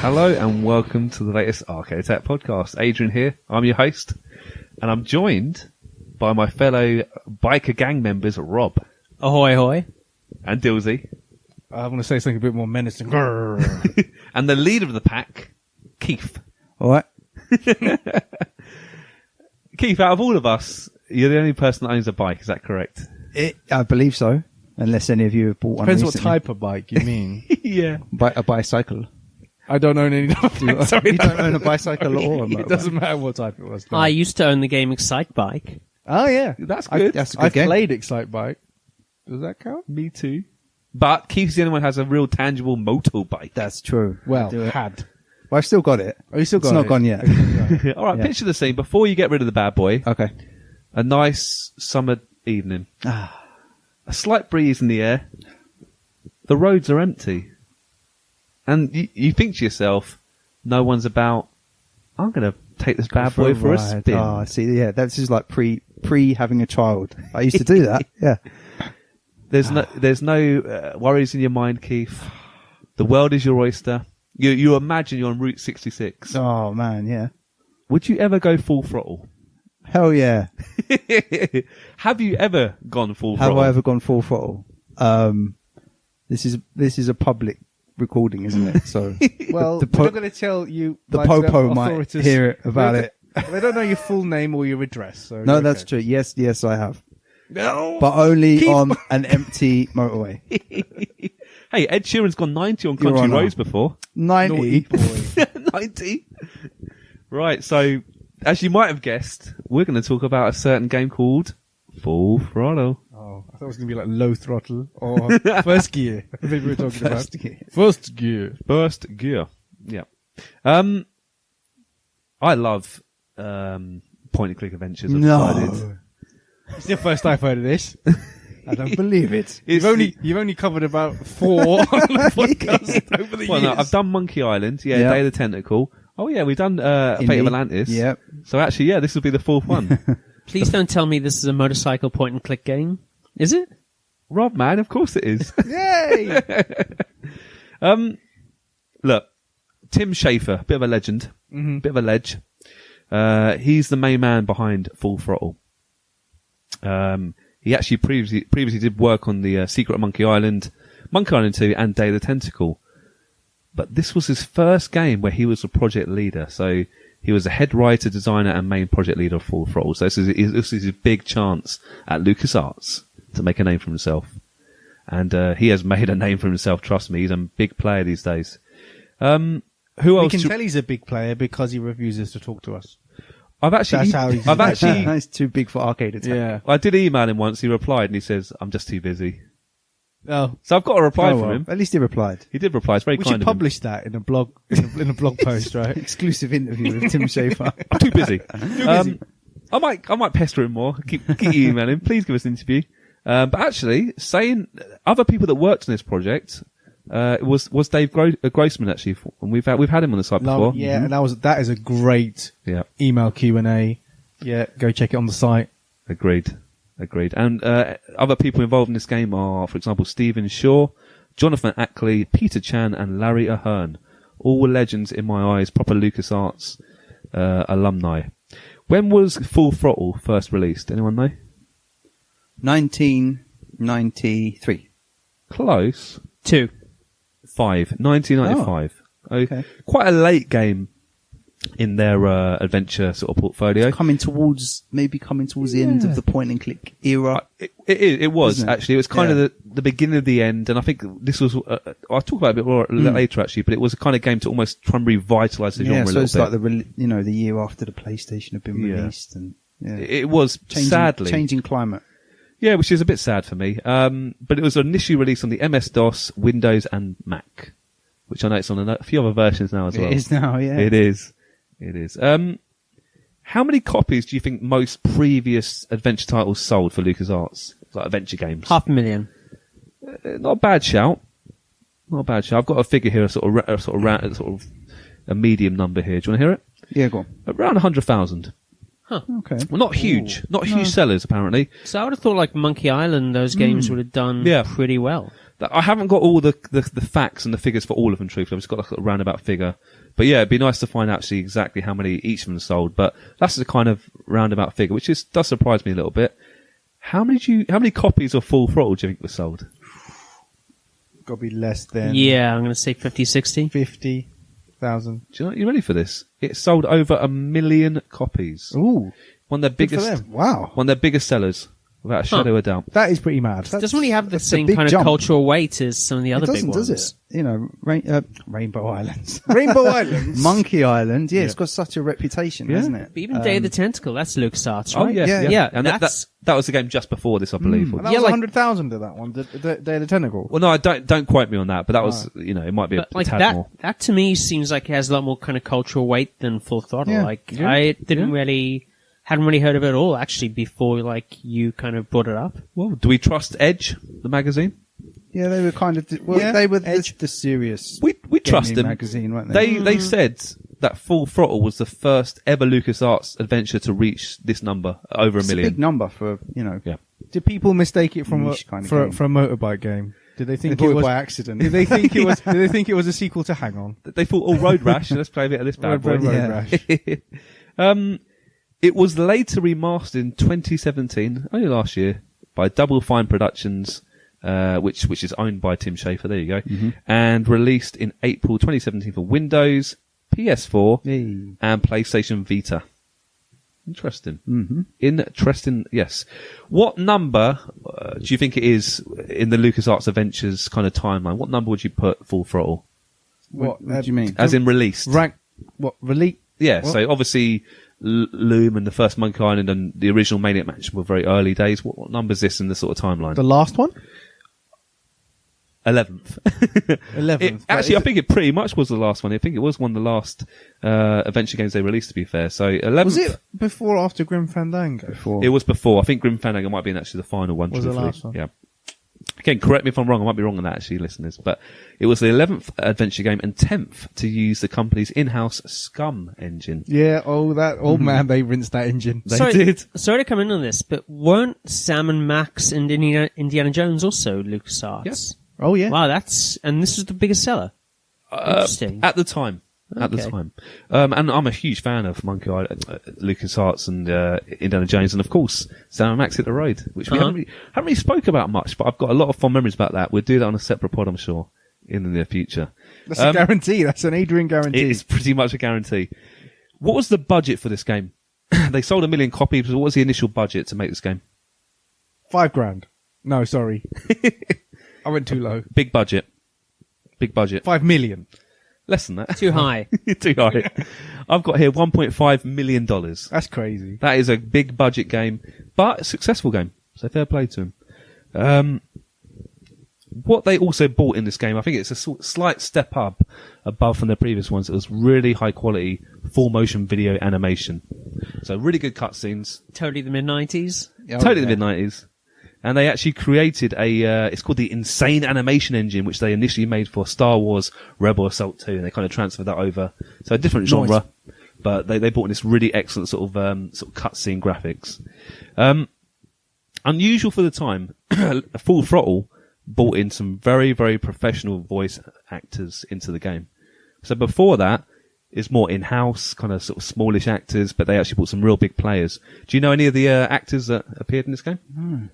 Hello and welcome to the latest Arcade Attack podcast. Adrian here, I'm your host, and I'm joined by my fellow biker gang members, Rob. Ahoy, ahoy. And Dilsey. I want to say something a bit more menacing. And the leader of the pack, Keith. What? Keith, out of all of us, you're the only person that owns a bike, is that correct? I believe so. Unless any of you have bought one Depends recently. what type of bike you mean. Yeah. A bicycle. I don't own any. Sorry, You don't own a bicycle or a motorbike? It doesn't matter what type it was. No. I used to own the game Excite Bike. Oh yeah, That's good. That's a good I've game. played Excite Bike. Does that count? Me too. But Keith's the only one who has a real tangible motorbike. That's true. Well, Do it. had. Well, I've still got it. Oh, you still got It's not it? gone yet. All right, Yeah. picture the scene. Before you get rid of the bad boy, Okay. a nice summer evening. Ah. A slight breeze in the air. The roads are empty. And you think to yourself, no one's about. I'm going to take this bad boy for a ride. spin. Oh, see, yeah, that's just like pre having a child. I used to do that. Yeah. There's no worries in your mind, Keith. The world is your oyster. You imagine you're on Route 66. Oh man, yeah. Would you ever go full throttle? Hell yeah. Have you ever gone full Have throttle? I ever gone full throttle? This is a public recording, isn't it? So Well, The we're po- not going to tell you. the like, popo might authorities- hear about it. They don't know your full name or your address. So No, okay. that's true. Yes, I have. No. But only on an empty motorway. Hey, Ed Sheeran's gone 90 on Your country Honour. roads before. 90. boy. 90? Right, so, as you might have guessed, we're going to talk about a certain game called Full Throttle. Oh, I thought it was going to be like low throttle or first gear. I think we were talking First about gear. first gear. First gear. Yeah. I love point and click adventures. I've decided. No. It's the first I've heard of this. I don't believe it. You've only covered about 4 on the podcast over the Well, years. no, I've done Monkey Island, Yeah. Day of the Tentacle. Oh yeah, we've done Fate of Indie. Atlantis. Yep. So actually, yeah, this will be the fourth one. Please don't tell me this is a motorcycle point and click game. Is it? Rob, man, of course it is. Yay! Look, Tim Schafer, bit of a legend, Mm-hmm. bit of a ledge. He's the main man behind Full Throttle. He actually previously did work on the Secret of Monkey Island 2, and Day of the Tentacle. But this was his first game where he was a project leader. So he was a head writer, designer, and main project leader of Full Throttle. So this is his big chance at LucasArts to make a name for himself. And he has made a name for himself, trust me. He's a big player these days. Who We else? can tell he's a big player because he refuses to talk to us. That's how he's. I've too big for arcade attack. Yeah. I did email him once. He replied and he says, "I'm just too busy." Oh, So I've got a reply Oh, from well. him. At least he replied. He did reply. It's very we kind should of him. publish that in a blog in a blog post, right? Exclusive interview with Tim Schafer. I'm too busy. I might pester him more. Keep emailing him. Please give us an interview. But actually, saying other people that worked on this project, it was Dave Grossman actually, and we've had him on the site before. Yeah, and that is a great Yeah, email Q&A. Yeah, go check it on the site. agreed. And other people involved in this game are, for example, Stephen Shaw, Jonathan Ackley, Peter Chan, and Larry Ahern. All were legends in my eyes, proper LucasArts alumni. When was Full Throttle first released? Anyone know? 1993. Close. 1995. Okay. Quite a late game in their adventure sort of portfolio. Coming towards the end of the point and click era. It was Isn't it? actually. It was kind Yeah. of the beginning of the end, and I think this was. I'll talk about it a bit more later actually, but it was a kind of game to almost try and revitalise the genre Yeah, a so little it's bit. like the year after the PlayStation had been Yeah. released, and It was sadly changing climate. Yeah, which is a bit sad for me. But it was initially released on the MS-DOS, Windows, and Mac, which I know it's on a few other versions now as well. It is now, yeah. It is. How many copies do you think most previous adventure titles sold for LucasArts? Like adventure games? 500,000. Not a bad shout. I've got a figure here, a sort of a medium number here. Do you want to hear it? Yeah, go on. Around 100,000. Okay. Well, not huge. Not huge sellers, apparently. So I would have thought like Monkey Island, those games would have done Yeah. pretty well. I haven't got all the facts and the figures for all of them, truthfully. I've just got like a roundabout figure. But yeah, it'd be nice to find out actually exactly how many each of them sold. But that's the kind of roundabout figure, which does surprise me a little bit. How many copies of Full Throttle do you think were sold? Got to be less than Yeah, I'm going to say 50, 60. 50,000. Do you know, you ready for this? It sold over 1 million copies. Ooh, One of their good for biggest, them. Wow, one of their biggest sellers, without a shadow of a doubt. that is pretty mad. It doesn't really have the that's a same big kind of jump. cultural weight as some of the It other big doesn't, ones. does it? You know, Rainbow Islands. Rainbow Islands. Monkey Island. Yeah, it's got such a reputation, Yeah. hasn't it? But even Day of the Tentacle, that's LucasArts, Oh right? yeah, Yeah. And that's... that was the game just before this, I believe. And that Yeah, was like- 100,000 to that one. The Day of the Tentacle. Well, no, don't quite me on that, but that was, it might be But a like tad that, more. that to me seems like it has a lot more kind of cultural weight than Full Throttle. Yeah. Like Yeah. I hadn't really heard of it at all actually before like you kind of brought it up. Well, do we trust Edge, the magazine? Yeah, they were kind of. Yeah, they were Edge. the serious. We trust gaming them. magazine, weren't they? They said that Full Throttle was the first ever LucasArts adventure to reach this number, over It's a a million. big number for Yeah. Did people mistake it from Niche kind of for game. a motorbike game? Did they They think thought it it was by accident. Did they think it was? Did they think it was a sequel to Hang On? They thought, oh, Road Rash, let's play a bit of this bad boy. Road Yeah. Rash. It was later remastered in 2017, only last year, by Double Fine Productions, which is owned by Tim Schafer. There you go, and released in April 2017 for Windows, PS4, Hey. and PlayStation Vita. Interesting. Mhm. Interesting. Yes. What number do you think it is in the LucasArts Adventures kind of timeline? What number would you put Full Throttle? What do you mean? As in released? Rank. What? Release? Yeah, What? so obviously Loom and the first Monkey Island and the original Maniac Mansion were very early days. What number is this in the sort of timeline? The last one? 11th. 11th. Actually, I think it pretty much was the last one. I think it was one of the last adventure games they released, to be fair. So 11th. Was it before or after Grim Fandango? Before. It was before. I think Grim Fandango might be actually the final one. Was the truthfully. last one? Yeah. Again, correct me if I'm wrong. I might be wrong on that, actually, listeners. But it was the 11th adventure game and 10th to use the company's in-house Scum engine. Yeah. Oh, that. Oh man, they rinsed that engine. They did. Sorry to come in on this, but weren't Sam and Max and Indiana Jones also LucasArts? Yes. Oh yeah. Wow, and this was the biggest seller. Interesting. At the time. At the Okay. time. And I'm a huge fan of Monkey Island, LucasArts and Indiana Jones, and of course, Sam and Max Hit the Road, which we haven't really spoke about much, but I've got a lot of fond memories about that. We'll do that on a separate pod, I'm sure, in the near future. That's a guarantee. That's an Adrian guarantee. It is pretty much a guarantee. What was the budget for this game? They sold 1 million copies. What was the initial budget to make this game? $5,000. No, sorry. I went too low. Big budget. Big budget. 5 million. Less than that. Too high. Too high. I've got here $1.5 million. That's crazy. That is a big budget game, but a successful game. So fair play to him. What they also bought in this game, I think it's a slight step up above from their previous ones. It was really high quality full motion video animation. So really good cutscenes. Totally the mid-90s. Totally the mid-90s. And they actually created it's called the Insane Animation Engine, which they initially made for Star Wars Rebel Assault 2, and they kind of transferred that over. So a different genre, but they brought in this really excellent sort of cutscene graphics. Unusual for the time, Full Throttle brought in some very, very professional voice actors into the game. So before that, it's more in-house, kind of sort of smallish actors, but they actually brought some real big players. Do you know any of the actors that appeared in this game? No.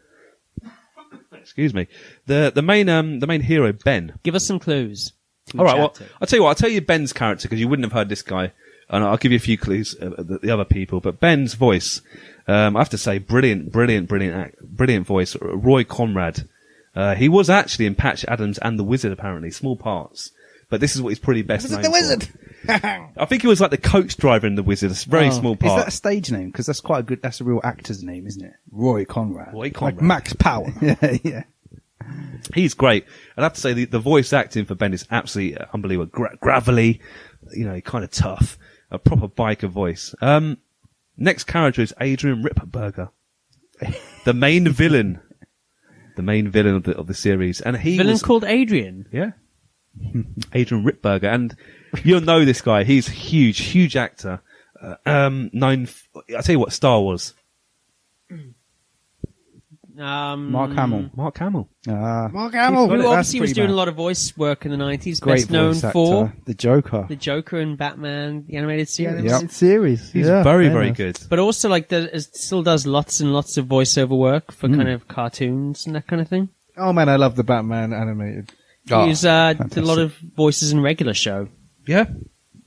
Excuse me. The main hero, Ben. Give us some clues. All right, well, I'll tell you what. I'll tell you Ben's character because you wouldn't have heard this guy, and I'll give you a few clues the other people. But Ben's voice, I have to say, brilliant voice. Roy Conrad. He was actually in Patch Adams and The Wizard, apparently, small parts. But this is what he's probably best known The for. Wizard. I think he was like the coach driver in The Wizard. It's a very small Is part. that a stage name? Because that's quite a good. That's a real actor's name, isn't it? Roy Conrad. Roy Conrad. Like Max Power. Yeah, yeah. He's great. I'd have to say the voice acting for Ben is absolutely unbelievable. Gravelly, kind of tough. A proper biker voice. Next character is Adrian Ripburger. The main villain. The main villain of the series. And he Villain was, called Adrian. yeah. Adrian Ripburger. And you'll know this guy. He's a huge actor. Known, I'll tell you what, Star Wars. Mark Hamill. Mark Hamill. Mark Hamill. Who That's obviously was pretty doing bad. a lot of voice work in the 90s. Great best known voice actor. for The Joker. the Joker in Batman, the animated series. Animated series. He's Yeah, very, fair very enough. good. But also, like, still does lots and lots of voiceover work for kind of cartoons and that kind of thing. Oh man, I love the Batman animated. Oh, He's did a fantastic. lot of voices in regular show. Yeah,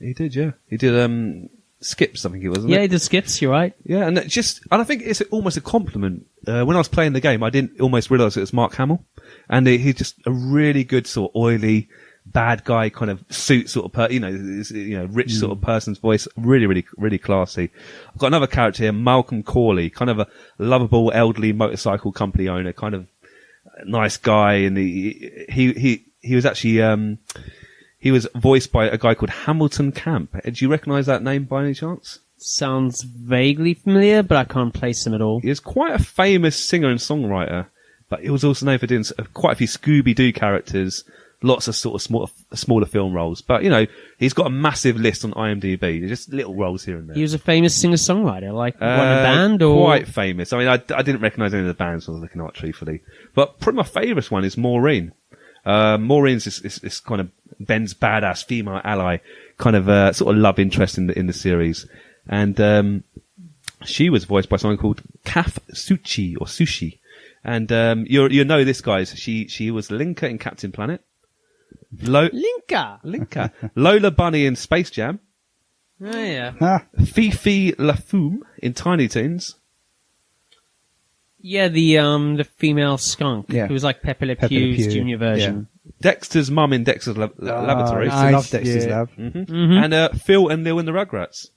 he did. Yeah, he did. Skips, I think it was. Wasn't Yeah, it? he did skips. You're right. Yeah, and I think it's almost a compliment. When I was playing the game, I didn't almost realise it was Mark Hamill, and he's just a really good sort of oily, bad guy kind of suit sort of rich sort of person's voice. Really, really, really classy. I've got another character here, Malcolm Corley, kind of a lovable elderly motorcycle company owner, kind of nice guy, and he was actually he was voiced by a guy called Hamilton Camp. Do you recognise that name by any chance? Sounds vaguely familiar, but I can't place him at all. He was quite a famous singer and songwriter, but he was also known for doing quite a few Scooby-Doo characters, lots of sort of smaller film roles. But, he's got a massive list on IMDb. Just little roles here and there. He was a famous singer-songwriter, like one a band or... Quite famous. I mean, I didn't recognise any of the bands I was looking at, truthfully. But probably my favourite one is Maureen. Maureen's this kind of Ben's badass female ally, kind of sort of love interest in the series, and she was voiced by someone called Kaf Sushi, and you know this, guys. She was Linka in Captain Planet, Linka. Lola Bunny in Space Jam, Oh, yeah. Ah, Fifi LaFoom in Tiny Toons. Yeah, the female skunk. Yeah. It was like Pepe Le Pepe Le Pew's Pew, junior version. Dexter's mum in Dexter's Laboratory, I Nice, love Dexter's yeah. Lab. and Phil and Lil in the Rugrats.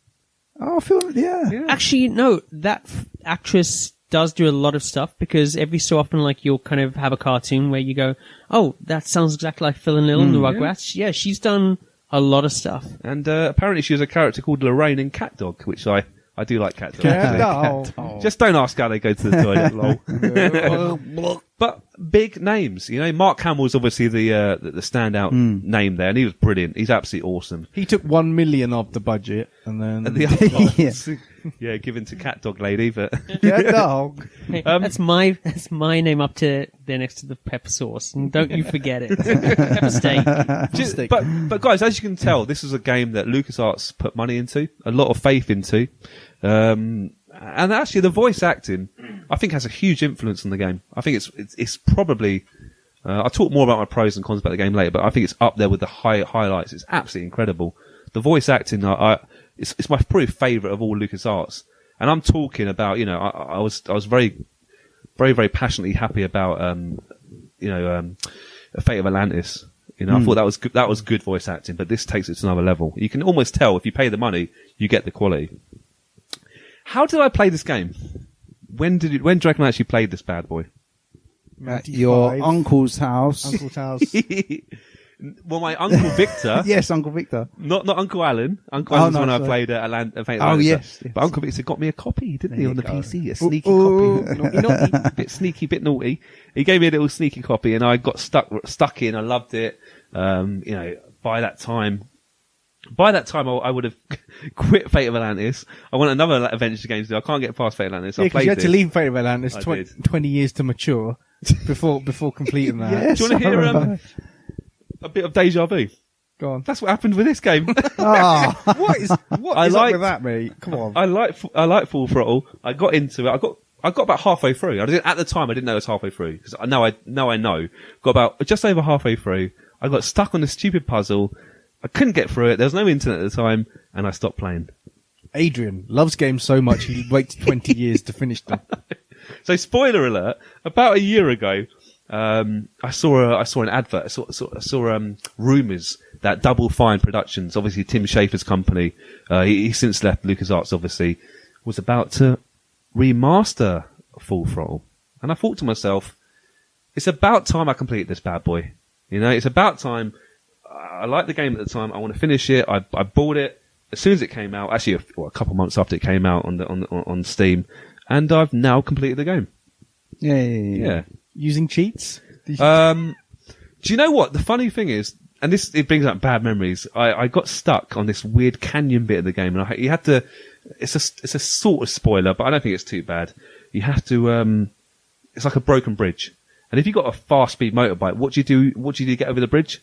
Oh, Phil, yeah. Actually, no, that actress does do a lot of stuff because every so often, like, you'll kind of have a cartoon where you go, oh, that sounds exactly like Phil and Lil in the Rugrats. Yeah, she's done a lot of stuff. And apparently she was a character called Lorraine in Cat Dog, which I do like Cat Dog. Yeah, Just don't ask how they go to the toilet, lol. But big names, Mark Hamill's obviously the standout name there, and he was brilliant. He's absolutely awesome. He took 1 million of the budget and then And the other Yeah. given to Cat Dog Lady, but Cat Dog. Hey, that's my name up to there next to the pepper sauce, and don't you forget it. Pepper steak. but guys, as you can tell, this is a game that LucasArts put money into, a lot of faith into, and actually the voice acting, I think, has a huge influence on the game. I think it's probably. I'll talk more about my pros and cons about the game later, but I think it's up there with the highlights. It's absolutely incredible. The voice acting, it's my probably favourite of all LucasArts. And I'm talking about, I was very, very, very passionately happy about, Fate of Atlantis. I thought that was good voice acting, but this takes it to another level. You can almost tell if you pay the money, you get the quality. How did I play this game? When do you reckon I actually played this bad boy? At your 95. uncle's house. Uncle's house. Well, my Uncle Victor. Yes, Uncle Victor. Not Uncle Alan. Uncle Alan's no, when I sorry. played Fate of Oh, Atlantis. yes. But Uncle Victor got me a copy, didn't he, There on you the go. PC? A sneaky Ooh, copy. Naughty. Bit sneaky, bit naughty. He gave me a little sneaky copy, and I got stuck in. I loved it. By that time, I would have quit Fate of Atlantis. I want another adventure game to do. I can't get past Fate of Atlantis. Yeah, I because played you had this. to leave Fate of Atlantis I 20, did. 20 years to mature before completing that. Yes, Do you want to I hear remember. a bit of deja vu? Go on. That's what happened with this game. Ah, What is up with that, mate? Come on. I like Full Throttle. I got into it. I got about halfway through. At the time, I didn't know it was halfway through because I know. Got about just over halfway through. I got stuck on this stupid puzzle. I couldn't get through it. There was no internet at the time, and I stopped playing. Adrian loves games so much he waits 20 years to finish them. So, spoiler alert! About a year ago, I saw an advert. I saw rumours that Double Fine Productions, obviously Tim Schafer's company, he's since left LucasArts, obviously, was about to remaster Full Throttle. And I thought to myself, it's about time I completed this bad boy. It's about time. I liked the game at the time. I want to finish it. I bought it as soon as it came out. Actually, a couple of months after it came out on Steam, and I've now completed the game. yeah. Using cheats? Do you know what? The funny thing is, and it brings up bad memories. I got stuck on this weird canyon bit of the game, and you had to. It's a sort of spoiler, but I don't think it's too bad. You have to it's like a broken bridge. And if you've got a fast speed motorbike, what do you do? What do you do to get over the bridge?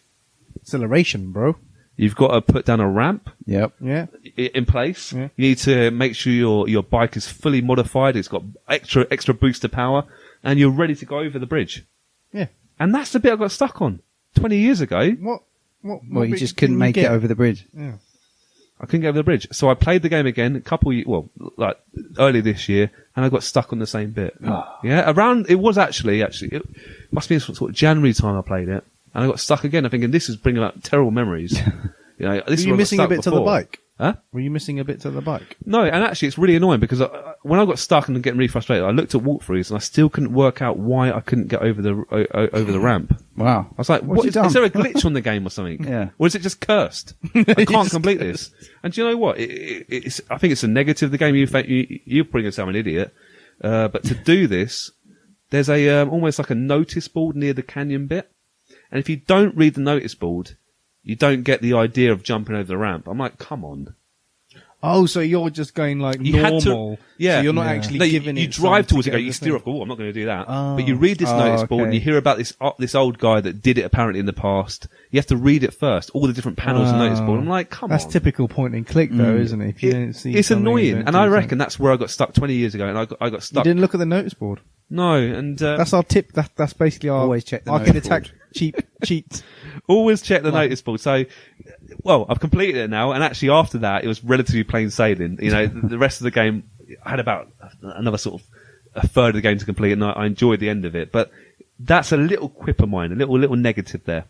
Acceleration, bro. You've got to put down a ramp Yep. Yeah. in place. Yeah. You need to make sure your bike is fully modified. It's got extra booster power, and you're ready to go over the bridge. Yeah. And that's the bit I got stuck on 20 years ago. Well, you just couldn't make it over the bridge. Yeah. I couldn't get over the bridge. So I played the game again early this year, and I got stuck on the same bit. Yeah, it was actually, it must be sort of January time I played it, and I got stuck again. I'm thinking, this is bringing up terrible memories. Were you missing a bit to the bike? Huh? Were you missing a bit to the bike? No, and actually it's really annoying because when I got stuck and getting really frustrated, I looked at walkthroughs and I still couldn't work out why I couldn't get over the ramp. Wow. I was like, is there a glitch on the game or something? Yeah. Or is it just cursed? I can't complete this. And do you know what? I think it's a negative of the game. You bring us I'm an idiot. But to do this, there's almost like a notice board near the canyon bit. And if you don't read the notice board, you don't get the idea of jumping over the ramp. I'm like, come on. Oh, so you're just going like You had normal. to- yeah. So you're not Yeah. actually No, giving it. you drive something towards it, to go, get you over steer the off, oh, I'm not going to do that. Oh. But you read this notice board and okay. you hear about this old guy that did it apparently in the past. You have to read it first, all the different panels and notice board. I'm like, come That's on. typical point and click, though, isn't it? If you don't see It's something, you annoying. don't And do I something. reckon that's where I got stuck 20 years ago, and I got You stuck. didn't look at the notice board. No, and That's our tip. That's basically our Always check the arcade notice attack board. cheat. always check the notice board. So, well, I've completed it now, and actually after that, it was relatively plain sailing. You know, the rest of the game, I had about another sort of a third of the game to complete, and I enjoyed the end of it. But that's a little quip of mine, a little negative there.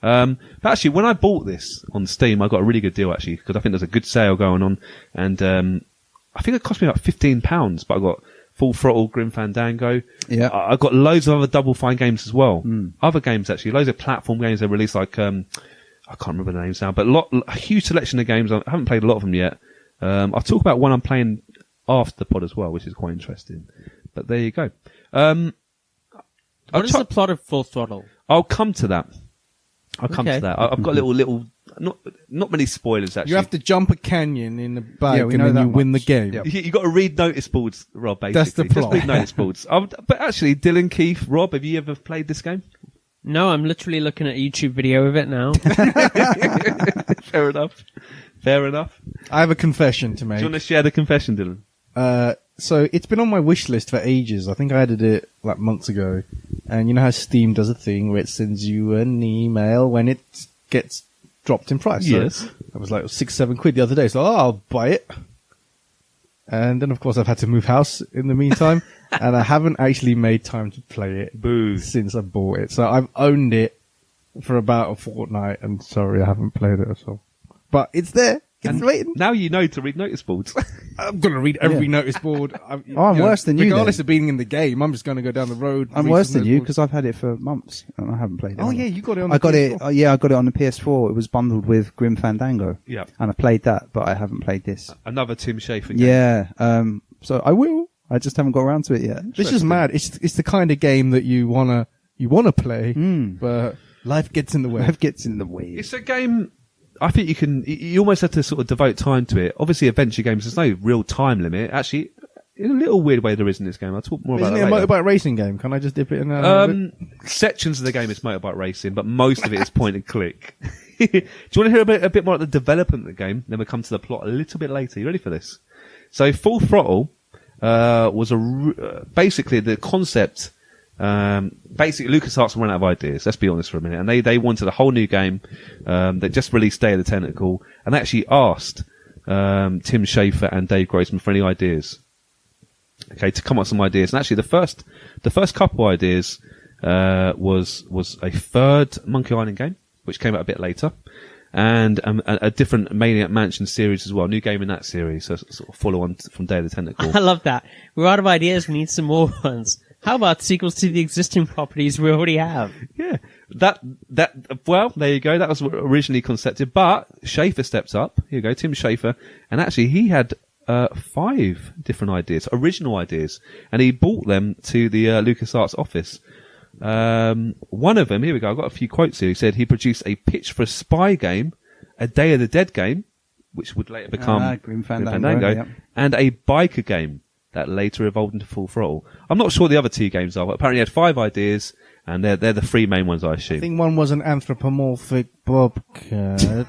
But actually, when I bought this on Steam, I got a really good deal actually, because I think there's a good sale going on, and I think it cost me about £15, but I got Full Throttle, Grim Fandango. Yeah. I got loads of other Double Fine games as well. Other games actually, loads of platform games they released, like I can't remember the names now, but a huge selection of games. I haven't played a lot of them yet. I'll talk about one I'm playing after the pod as well, which is quite interesting. But there you go. What is the plot of Full Throttle? I'll come to that. I've got a little, not many spoilers actually. You have to jump a canyon in the bike, Yeah, we and know then that you win the much. game. Yep. You got to read notice boards, Rob. Basically, That's the plot. Just read notice boards. But actually, Dylan, Keith, Rob, have you ever played this game? No, I'm literally looking at a YouTube video of it now. Fair enough. Fair enough. I have a confession to Do make. you want to share the confession, Dylan? So it's been on my wish list for ages. I think I added it like months ago. And you know how Steam does a thing where it sends you an email when it gets dropped in price. So Yes. I was like £6-7 the other day. So I'll buy it. And then of course I've had to move house in the meantime. And I haven't actually made time to play it Boo. since I bought it. So I've owned it for about a fortnight. And sorry, I haven't played it at all. But it's there. It's waiting. Now you know to read notice boards. I'm going to read every notice board. I'm worse than you, Regardless then. of being in the game, I'm just going to go down the road. I'm read worse some than notice you boards. because I've had it for months and I haven't played it. Oh yeah, you got it on I the got PS4. it. Yeah, I got it on the PS4. It was bundled with Grim Fandango. Yeah. And I played that, but I haven't played this. Another Tim Schafer game. Yeah. So I will. I just haven't got around to it yet. This is mad. It's the kind of game that you wanna play, but life gets in the way. Life gets in the way. It's a game. I think you almost have to sort of devote time to it. Obviously, adventure games, there's no real time limit. Actually, in a little weird way, there is in this game. I'll talk more Isn't about it that a later. motorbike racing game? Can I just dip it in there? Sections of the game is motorbike racing, but most of it is point and click. Do you want to hear a bit more about the development of the game? Then we'll come to the plot a little bit later. You ready for this? So, Full Throttle was basically the concept. Basically, LucasArts ran out of ideas. Let's be honest for a minute, and they wanted a whole new game. They just released Day of the Tentacle, and they actually asked Tim Schafer and Dave Grossman for any ideas. Okay, to come up with some ideas. And actually, the first couple ideas was a third Monkey Island game, which came out a bit later, and a different Maniac Mansion series as well. New game in that series, so sort of follow on from Day of the Tentacle. I love that. We're out of ideas. We need some more ones. How about sequels to the existing properties we already have? Yeah, well, there you go. That was originally concepted, but Schafer stepped up. Here you go, Tim Schafer, and actually he had 5 different ideas, original ideas, and he brought them to the LucasArts office. One of them, here we go. I've got a few quotes here. He said he produced a pitch for a spy game, a Day of the Dead game, which would later become Grim Fandango, yep. and a biker game. that later evolved into Full Throttle. I'm not sure the other 2 games are, but apparently he had 5 ideas, and they're the 3 main ones, I assume. I think one was an anthropomorphic bobcat.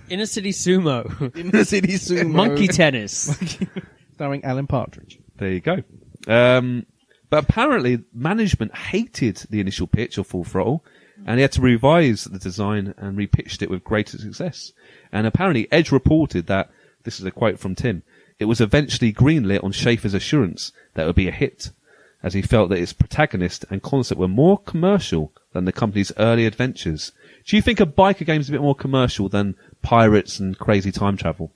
Inner City Sumo. Inner City Sumo. Monkey Tennis. Starring Alan Partridge. There you go. But apparently management hated the initial pitch of Full Throttle, and he had to revise the design and repitched it with greater success. And apparently Edge reported that, this is a quote from Tim, it was eventually greenlit on Schafer's assurance that it would be a hit, as he felt that its protagonist and concept were more commercial than the company's early adventures. Do you think a biker game is a bit more commercial than pirates and crazy time travel?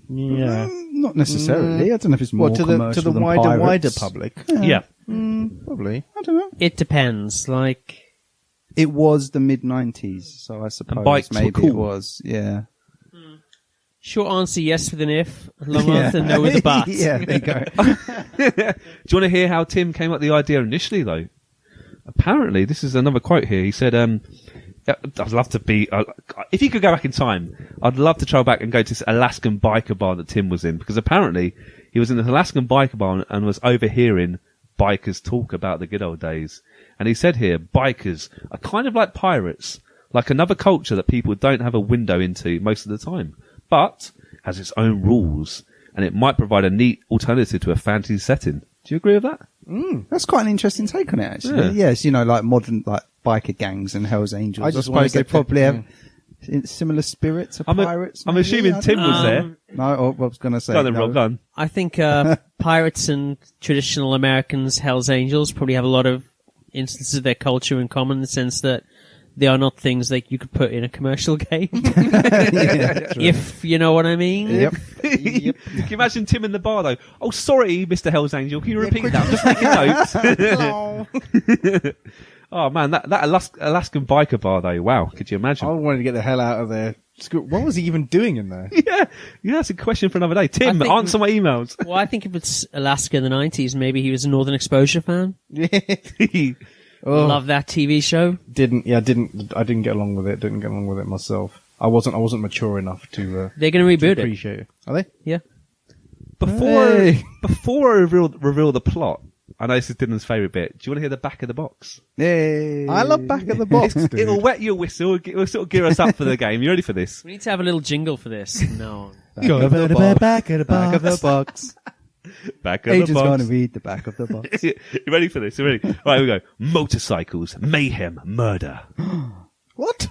Yeah. Not necessarily. I don't know if it's more commercial to the than wider pirates. public. Yeah. Probably. I don't know. It depends. Like, It was the mid-90s, so I suppose bikes were maybe cool. it was, yeah. short answer, yes with an if. Long answer, no with a but. Yeah, there you go. Do you want to hear how Tim came up with the idea initially, though? Apparently, this is another quote here. He said, I'd love to be... if you could go back in time, I'd love to travel back and go to this Alaskan biker bar that Tim was in, because apparently he was in this Alaskan biker bar and was overhearing bikers talk about the good old days. And he said here, bikers are kind of like pirates, like another culture that people don't have a window into most of the time, but has its own rules, and it might provide a neat alternative to a fantasy setting. Do you agree with that? That's quite an interesting take on it, actually. Yeah. Yes, you know, like modern like biker gangs and Hells Angels. I just wanna suppose they get to- probably have similar spirit to pirates. I'm maybe? assuming I don't Tim know. was there. No, I was going to say. Go on then, no. Rob, go on. I think pirates and traditional Americans, Hells Angels, probably have a lot of instances of their culture in common, in the sense that they are not things that you could put in a commercial game. If you know what I mean. Yep. Can you imagine Tim in the bar, though? Oh, sorry, Mr. Hell's Angel. Can you repeat that? I'm just making notes. Oh, man, that Alaskan biker bar, though. Wow, could you imagine? I wanted to get the hell out of there. What was he even doing in there? Yeah, that's a question for another day. Tim, I think- answer my emails. Well, I think if it's Alaska in the 90s, maybe he was a Northern Exposure fan. Oh, Love that TV show. I didn't get along with it. Didn't get along with it myself. I wasn't mature enough to They're going to reboot it. appreciate it. Are they? Yeah. Before I reveal the plot, I know this is Dylan's favourite bit. Do you want to hear the back of the box? Yay. I love back of the box. dude. It'll wet your whistle. It'll sort of gear us up for the game. You ready for this? We need to have a little jingle for this. No. Back of the box. Back of the box. Back of Agent's the box. going to read the back of the box. You ready for this? You ready? Right, here we go. Motorcycles, mayhem, murder. What?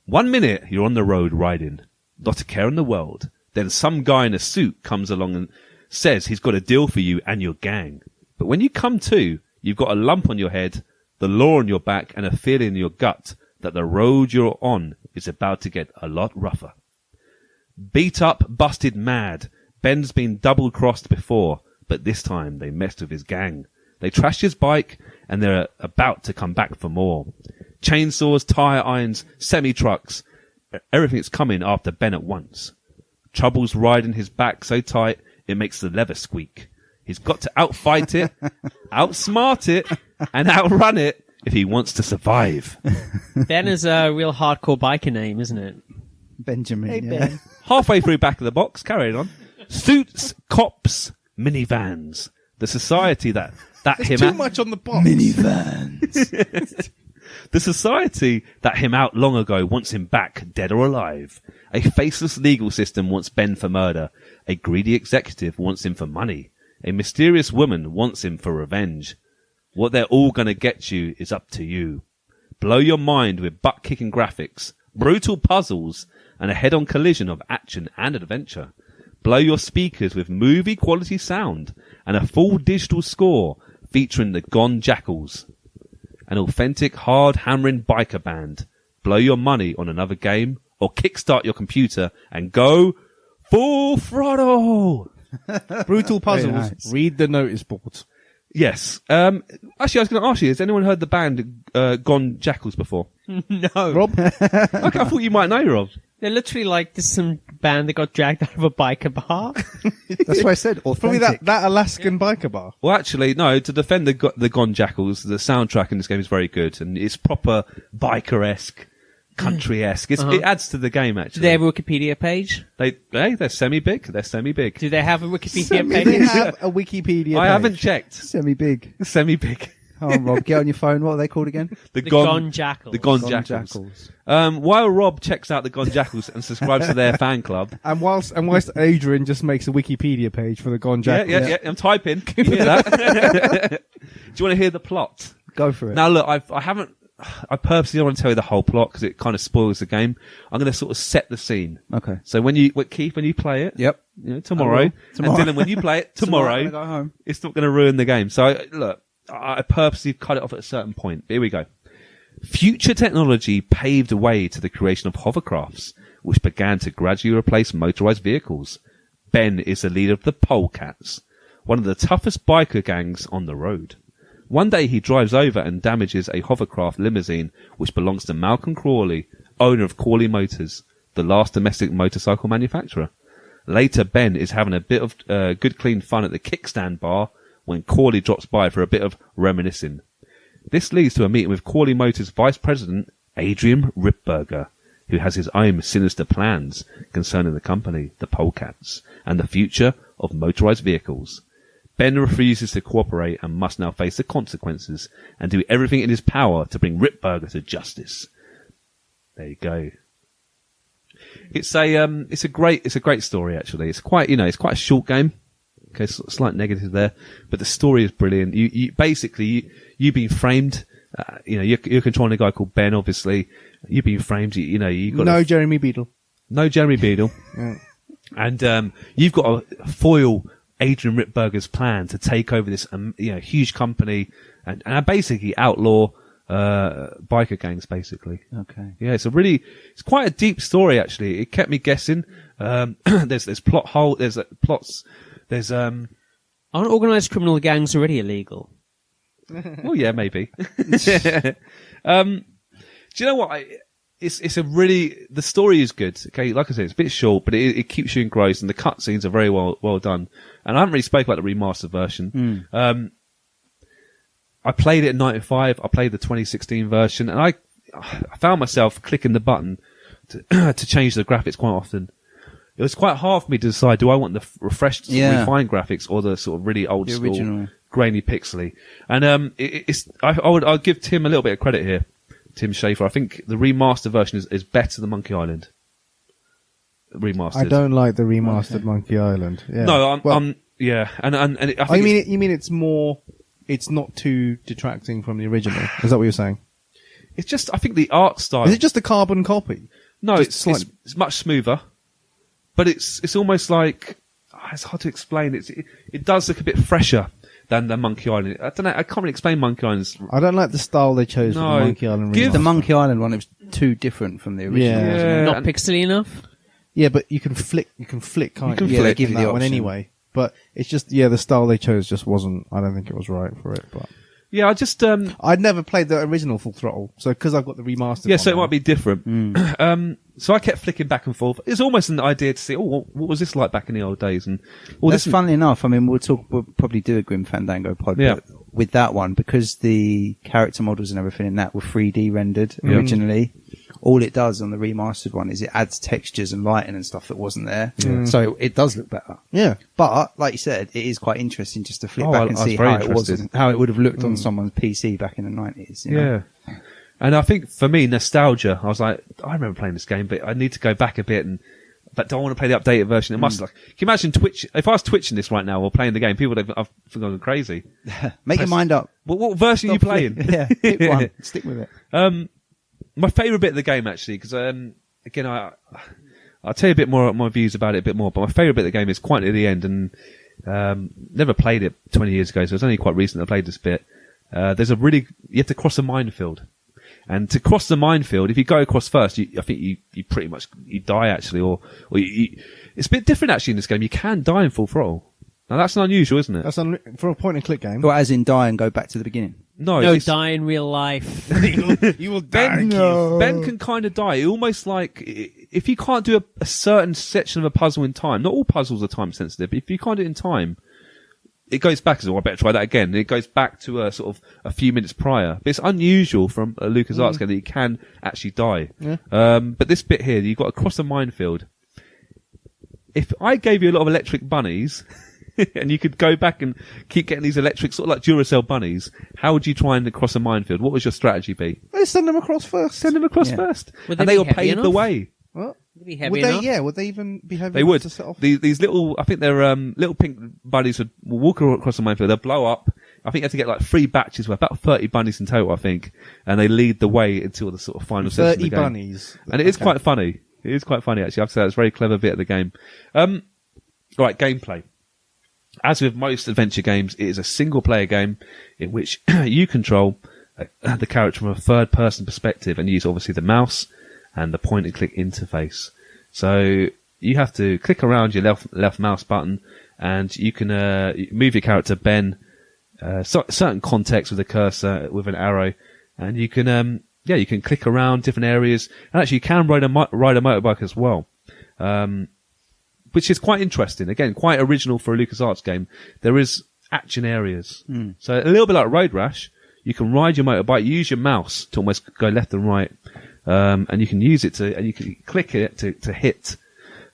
1 minute, you're on the road riding. Not a care in the world. Then some guy in a suit comes along and says he's got a deal for you and your gang. But when you come to, you've got a lump on your head, the law on your back, and a feeling in your gut that the road you're on is about to get a lot rougher. Beat up, busted mad. Ben's been double-crossed before, but this time they messed with his gang. They trashed his bike, and they're about to come back for more. Chainsaws, tyre irons, semi-trucks. Everything's coming after Ben at once. Trouble's riding his back so tight, it makes the leather squeak. He's got to outfight it, outsmart it, and outrun it if he wants to survive. Ben is a real hardcore biker name, isn't it? Benjamin. Hey, yeah. Ben. Halfway through back of the box, carry on. Suits, cops, minivans. The society that him Too out, much on the box. Minivans. the society that him out long ago wants him back, dead or alive. A faceless legal system wants Ben for murder. A greedy executive wants him for money. A mysterious woman wants him for revenge. What they're all gonna get you is up to you. Blow your mind with butt-kicking graphics, brutal puzzles, and a head-on collision of action and adventure. Blow your speakers with movie-quality sound and a full digital score featuring the Gone Jackals. An authentic, hard-hammering biker band. Blow your money on another game or kickstart your computer and go Full Throttle! Brutal puzzles. nice. Read the notice boards. Yes. Actually, I was going to ask you, has anyone heard the band Gone Jackals before? No. Rob? Okay, I thought you might know, Rob. They're literally like this some band that got dragged out of a biker bar. That's what I said. Probably Authentic. that Alaskan biker bar. Well, actually, no. To defend the Gone Jackals, the soundtrack in this game is very good, and it's proper biker-esque. country-esque. It adds to the game, actually. Do they have a Wikipedia page? They're semi-big. They're semi-big. Do they have a Wikipedia They page? have a Wikipedia I page. haven't checked. Semi-big. Semi-big. Oh, Rob, get on your phone. What are they called again? The Gone Jackals. The Gone Gone Jackals. Jackals. While Rob checks out the Gone Jackals and subscribes to their fan club. And whilst Adrian just makes a Wikipedia page for the Gone Jackals. Yeah. I'm typing. Can you hear that? Do you want to hear the plot? Go for it. Now, look, I purposely don't want to tell you the whole plot because it kind of spoils the game. I'm going to sort of set the scene. Okay. So Keith, when you play it, Yep. tomorrow, Tomorrow. and Dylan, when you play it tomorrow, when I go home. it's not going to ruin the game. So look, I purposely cut it off at a certain point. Here we go. Future technology paved the way to the creation of hovercrafts, which began to gradually replace motorized vehicles. Ben is the leader of the Polecats, one of the toughest biker gangs on the road. One day he drives over and damages a hovercraft limousine which belongs to Malcolm Crawley, owner of Crawley Motors, the last domestic motorcycle manufacturer. Later, Ben is having a bit of good clean fun at the kickstand bar when Crawley drops by for a bit of reminiscing. This leads to a meeting with Crawley Motors Vice President Adrian Ripburger, who has his own sinister plans concerning the company, the Polecats, and the future of motorized vehicles. Ben refuses to cooperate and must now face the consequences and do everything in his power to bring Ripburger to justice. There you go. It's a great story actually. It's quite a short game. Okay, slight negative there, but the story is brilliant. You've been framed. You're controlling a guy called Ben. Obviously, you've been framed. You've got Jeremy Beadle. No Jeremy Beadle. Yeah. And you've got to foil Adrian Ripburger's plan to take over this huge company and basically outlaw biker gangs. Basically, Okay. yeah. It's quite a deep story actually. It kept me guessing. There's plot hole. There's plots. There's Aren't organised criminal gangs already illegal? well, yeah, maybe. Do you know what? The story is good. Okay, like I said, it's a bit short, but it keeps you engrossed, and the cutscenes are very well done. And I haven't really spoken about the remastered version. I played it in '95. I played the 2016 version, and I found myself clicking the button to change the graphics quite often. It was quite hard for me to decide: do I want the refreshed, refined graphics, or the sort of really old school, original, grainy, pixely? And I'll give Tim a little bit of credit here. Tim Schafer. I think the remastered version is better than Monkey Island. Remastered. I don't like the remastered Monkey Island. Yeah. No, yeah, and I think you mean it's not too detracting from the original? Is that what you're saying? it's just I think the art style. Is it just a carbon copy? No, just it's much smoother, but it's almost like it's hard to explain. It does look a bit fresher than the Monkey Island. I don't know. I can't really explain Monkey Island's. I don't like the style they chose for No. the Monkey Island. Give- remaster. The Monkey Island one, it was too different from the original. Yeah. wasn't it? Not and- pixely enough? Yeah, but you can flick, can't can you? Yeah, they flick. give you the that one option. anyway. But it's just, the style they chose just wasn't, I don't think it was right for it. But Yeah, I just I'd never played the original Full Throttle, so because I've got the remastered yeah, one so it now- might be different. So I kept flicking back and forth. It's almost an idea to see, what was this like back in the old days? And That's funnily enough. I mean, we'll probably do a Grim Fandango pod, Yeah. but with that one, because the character models and everything in that were 3D rendered originally, all it does on the remastered one is it adds textures and lighting and stuff that wasn't there. So it does look better. Yeah. But, like you said, it is quite interesting just to flip Oh, back I and was see very how it was, interested. how it would have looked on someone's PC back in the 90s. You know? Yeah. And I think for me, nostalgia, I was like, I remember playing this game, but I need to go back a bit but don't want to play the updated version. It must can you imagine Twitch, if I was twitching this right now or playing the game, people would have gone crazy. Make your mind up. What version are you playing? Yeah, pick one. Stick with it. My favourite bit of the game, actually, because, again, I'll tell you a bit more, my views about it a bit more, but my favourite bit of the game is quite near the end, and never played it 20 years ago, so it's only quite recent I played this bit. You have to cross a minefield. And to cross the minefield, if you go across first, I think you pretty much, you die actually, or it's a bit different actually in this game. You can die in Full Throttle. Now that's unusual, isn't it? That's for a point and click game. Or as in die and go back to the beginning. No, it's- die in real life. You will Ben, Ben can kind of die. Almost like if you can't do a certain section of a puzzle in time, not all puzzles are time sensitive, but if you can't do it in time, it goes back as well. I better try that again. It goes back to a few minutes prior. But it's unusual from a LucasArts game that you can actually die. Yeah. But this bit here, you've got to cross a minefield. If I gave you a lot of electric bunnies, and you could go back and keep getting these electric, sort of like Duracell bunnies, how would you try and cross a minefield? What would your strategy be? Let's send them across first. Send them across first. Would And they they be will heavy pave the enough? way. What? Would they be heavy Would they? enough? Yeah. Would they even be heavy They enough would. to set off? These little, I think they're little pink bunnies would walk across the minefield. They'll blow up. I think you have to get like 3 batches worth, about 30 bunnies in total, I think. And they lead the way until the sort of final section of 30 the game. bunnies. And it is quite funny. It is quite funny, actually. I have to say, it's a very clever bit of the game. Right, gameplay. As with most adventure games, it is a single-player game in which you control the character from a third-person perspective and use, obviously, the mouse and the point-and-click interface. So you have to click around your left mouse button, and you can move your character, Ben, certain context with a cursor, with an arrow, and you can you can click around different areas, and actually you can ride a motorbike as well. Which is quite interesting. Again, quite original for a LucasArts game. There is action areas. So a little bit like Road Rash, you can ride your motorbike, use your mouse to almost go left and right, and you can use it and you can click it to hit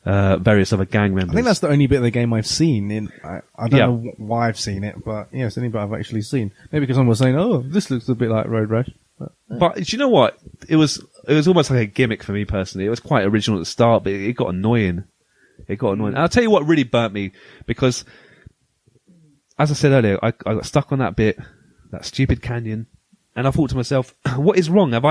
various other gang members. I think that's the only bit of the game I've seen. I don't know why I've seen it, but yeah, it's the only bit I've actually seen. Maybe because someone was saying, "Oh, this looks a bit like Road Rash." But do you know what? It was almost like a gimmick for me personally. It was quite original at the start, but it got annoying. And I'll tell you what really burnt me, because, as I said earlier, I got stuck on that bit, that stupid canyon, and I thought to myself, what is wrong? Have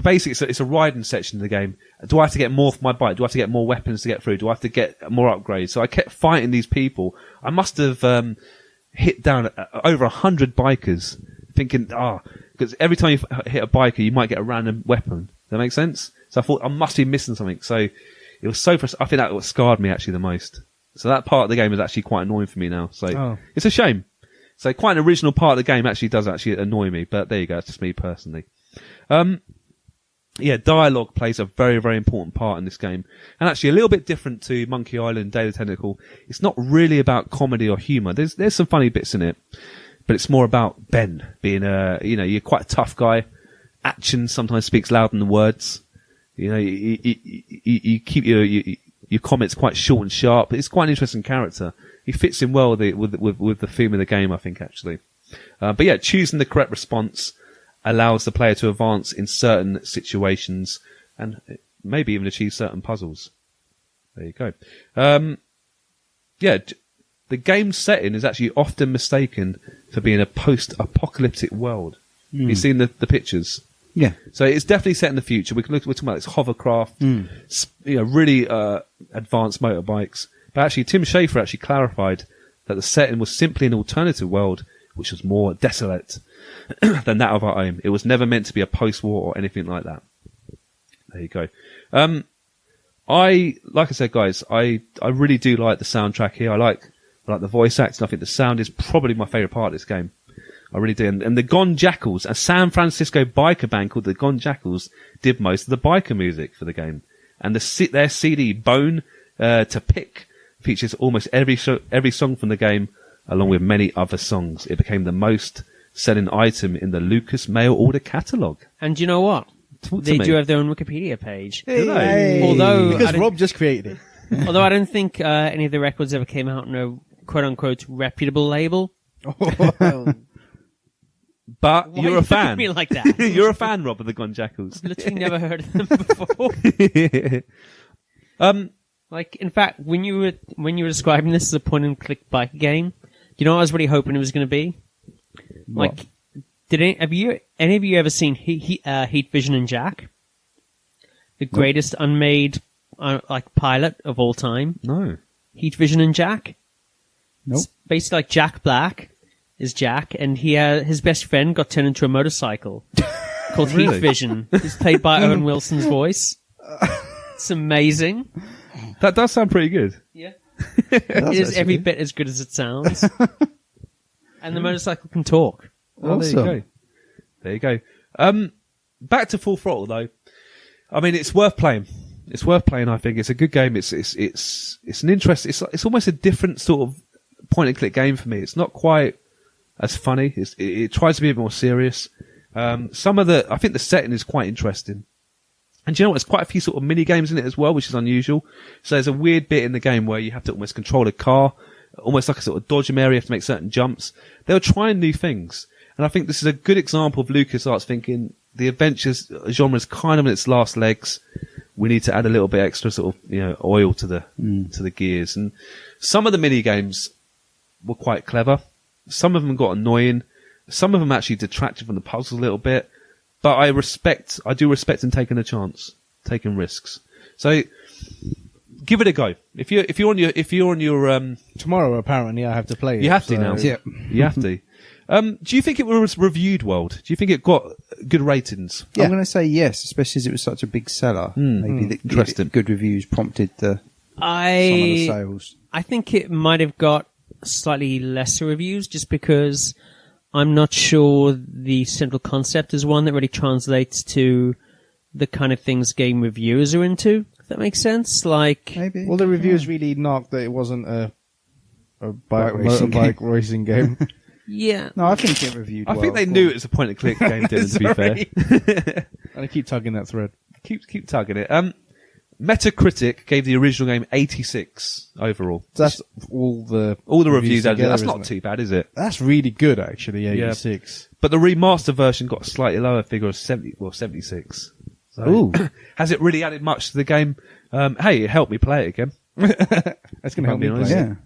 basically, it's a riding section of the game. Do I have to get more for my bike? Do I have to get more weapons to get through? Do I have to get more upgrades? So I kept fighting these people. I must have hit down over 100 bikers, thinking, because every time you hit a biker, you might get a random weapon. Does that make sense? So I thought, I must be missing something. So it was so frustrating. I think that what scarred me actually the most. So that part of the game is actually quite annoying for me now. So it's a shame. So quite an original part of the game actually does actually annoy me. But there you go. It's just me personally. Dialogue plays a very, very important part in this game. And actually a little bit different to Monkey Island, Day of the Tentacle. It's not really about comedy or humour. There's some funny bits in it. But it's more about Ben being you're quite a tough guy. Action sometimes speaks louder than words. You know, you keep your comments quite short and sharp. But it's quite an interesting character. He fits in well with the theme of the game, I think, actually. But yeah, choosing the correct response allows the player to advance in certain situations and maybe even achieve certain puzzles. There you go. The game's setting is actually often mistaken for being a post-apocalyptic world. You've seen the pictures. Yeah. So it's definitely set in the future. We're talking about this hovercraft, really advanced motorbikes. But actually, Tim Schafer actually clarified that the setting was simply an alternative world, which was more desolate than that of our own. It was never meant to be a post-war or anything like that. There you go. Like I said, guys, I really do like the soundtrack here. I like the voice acting. I think the sound is probably my favourite part of this game. I really do. And the Gone Jackals, a San Francisco biker band called the Gone Jackals, did most of the biker music for the game. And their CD, Bone to Pick, features almost every song from the game, along with many other songs. It became the most selling item in the Lucas mail order catalogue. And you know what? They do have their own Wikipedia page. Hey. Although because Rob just created it. Although I don't think any of the records ever came out on a quote-unquote reputable label. But Why you're a fan. at me like that? You're a fan, Rob, of the Gone Jackals. Literally never heard of them before. In fact, when you were describing this as a point-and-click bike game, you know what I was really hoping it was going to be? What? Like, have any of you ever seen Heat Vision and Jack? The greatest unmade pilot of all time. No. Heat Vision and Jack. Nope. It's basically like Jack Black is Jack, and his best friend got turned into a motorcycle called Heat Vision. It's played by Owen Wilson's voice. It's amazing. That does sound pretty good. Yeah. It is every bit as good as it sounds. And the motorcycle can talk. Oh, Awesome. There you go. Back to Full Throttle though. I mean, it's worth playing. I think it's a good game. It's an interest. It's almost a different sort of point and click game for me. It's not quite as funny. It tries to be a bit more serious. I think the setting is quite interesting. And do you know what? There's quite a few sort of mini games in it as well, which is unusual. So there's a weird bit in the game where you have to almost control a car, almost like a sort of dodgem area. You have to make certain jumps. They were trying new things. And I think this is a good example of LucasArts thinking the adventures genre is kind of in its last legs. We need to add a little bit extra sort of, oil to the gears. And some of the mini games were quite clever. Some of them got annoying. Some of them actually detracted from the puzzle a little bit. But I do respect in taking a chance, taking risks. So give it a go. If you're on your Tomorrow, apparently, I have to play it. You have to now. Yeah. You have to. Do you think it was reviewed well? Do you think it got good ratings? I'm going to say yes, especially as it was such a big seller. Maybe the Interesting. good reviews prompted some of the sales. I think it might have got slightly lesser reviews just because I'm not sure the central concept is one that really translates to the kind of things game reviewers are into. If that makes sense, like Maybe. Well, the reviews really knocked that it wasn't a Bike racing game. yeah. No, I think it reviewed I well. think they knew it was a point and click game, Dylan, to be fair. And I keep tugging that thread. Keep tugging it. Metacritic gave the original game 86 overall. So that's all the reviews out together, That's isn't not it? too bad, is it? That's really good, actually. 86. But the remaster version got a slightly lower figure of 76. So, Ooh. has it really added much to the game? Hey, it helped me play it again. That's going to help me honest. play it.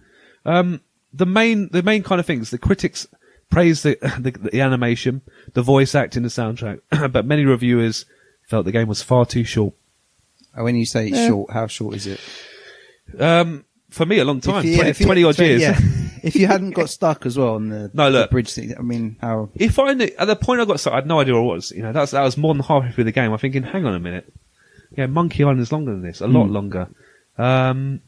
Yeah. The main kind of things, the critics praised the animation, the voice acting, the soundtrack, but many reviewers felt the game was far too short. When you say short, how short is it? For me, a long time, If 20 odd years. Yeah. If you hadn't got stuck as well on the bridge thing, I mean, how? If I knew, at the point I got stuck, I had no idea what it was. That was more than halfway through the game. I'm thinking, hang on a minute. Yeah, Monkey Island is longer than this, a lot longer. The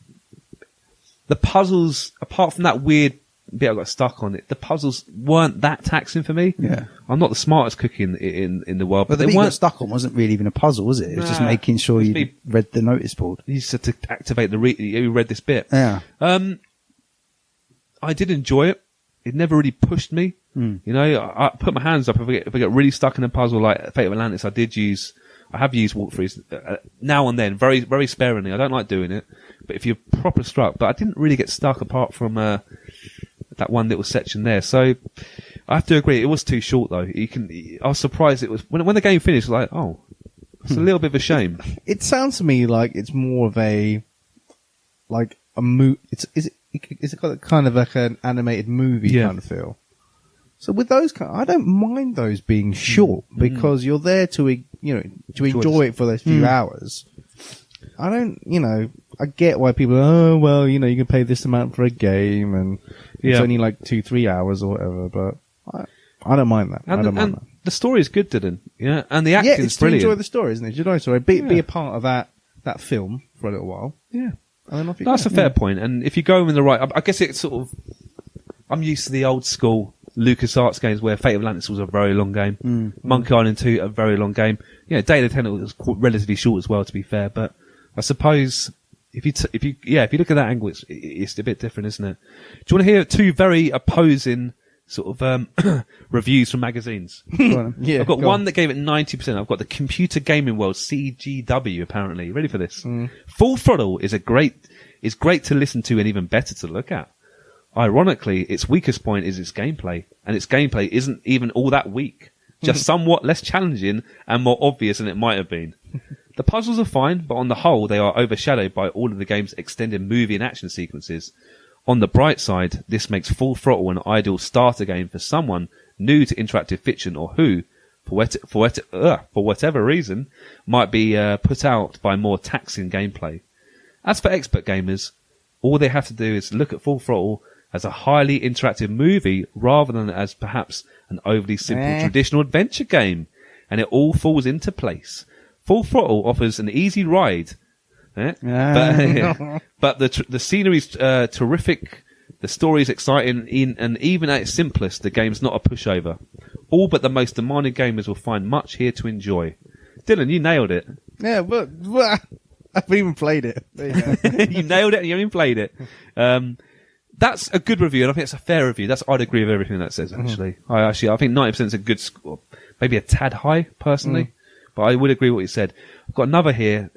puzzles, apart from that weird bit I got stuck on it, the puzzles weren't that taxing for me. Yeah. I'm not the smartest cookie in the world, But the they bit you got weren't. stuck on wasn't really even a puzzle, was it? It was just Nah. making sure It's you me- read the notice board. You just had to activate you read this bit. Yeah. I did enjoy it. It never really pushed me. I put my hands up if I get really stuck in a puzzle like Fate of Atlantis. I have used walkthroughs now and then, very, very sparingly. I don't like doing it, but if you're proper struck, but I didn't really get stuck apart from that one little section there. So I have to agree, it was too short though. I was surprised it was when the game finished. Like, oh, it's a little bit of a shame. It sounds to me like it's more of a Is it got kind of like an animated movie kind of feel? So with those I don't mind those being short because you're there to enjoy it for those few hours. I don't, I get why people you can pay this amount for a game and it's only like 2-3 hours or whatever, but I don't mind that. I don't mind that. The story is good, Dylan. Yeah, and the acting's it's brilliant. to enjoy the story, isn't it? You know, sorry, be a part of that film for a little while. Yeah. And then off you That's go. a fair point. And if you go in the right, I guess it's sort of, I'm used to the old school LucasArts games where Fate of Atlantis was a very long game. Monkey Island 2, a very long game. Day of the Tentacle was relatively short as well, to be fair. But I suppose if you look at that angle, it's a bit different, isn't it? Do you want to hear two very opposing sort of reviews from magazines? Yeah, I've got go one on. that gave it 90%. I've got the Computer Gaming World, CGW, apparently. You ready for this? Full Throttle is great to listen to and even better to look at. Ironically, its weakest point is its gameplay, and its gameplay isn't even all that weak, just somewhat less challenging and more obvious than it might have been. The puzzles are fine, but on the whole, they are overshadowed by all of the game's extended movie and action sequences. On the bright side, this makes Full Throttle an ideal starter game for someone new to interactive fiction or who, for whatever reason, might be put out by more taxing gameplay. As for expert gamers, all they have to do is look at Full Throttle as a highly interactive movie rather than as perhaps an overly simple traditional adventure game, and it all falls into place. Full Throttle offers an easy ride, but the scenery's terrific, the story's exciting, and even at its simplest, the game's not a pushover. All but the most demanding gamers will find much here to enjoy. Dylan, you nailed it. Yeah, but I haven't even played it. There you go. You nailed it and you haven't even played it. that's a good review, and I think it's a fair review. I'd agree with everything that says, actually. I think 90% is a good score. Maybe a tad high, personally. But I would agree with what you said. I've got another here,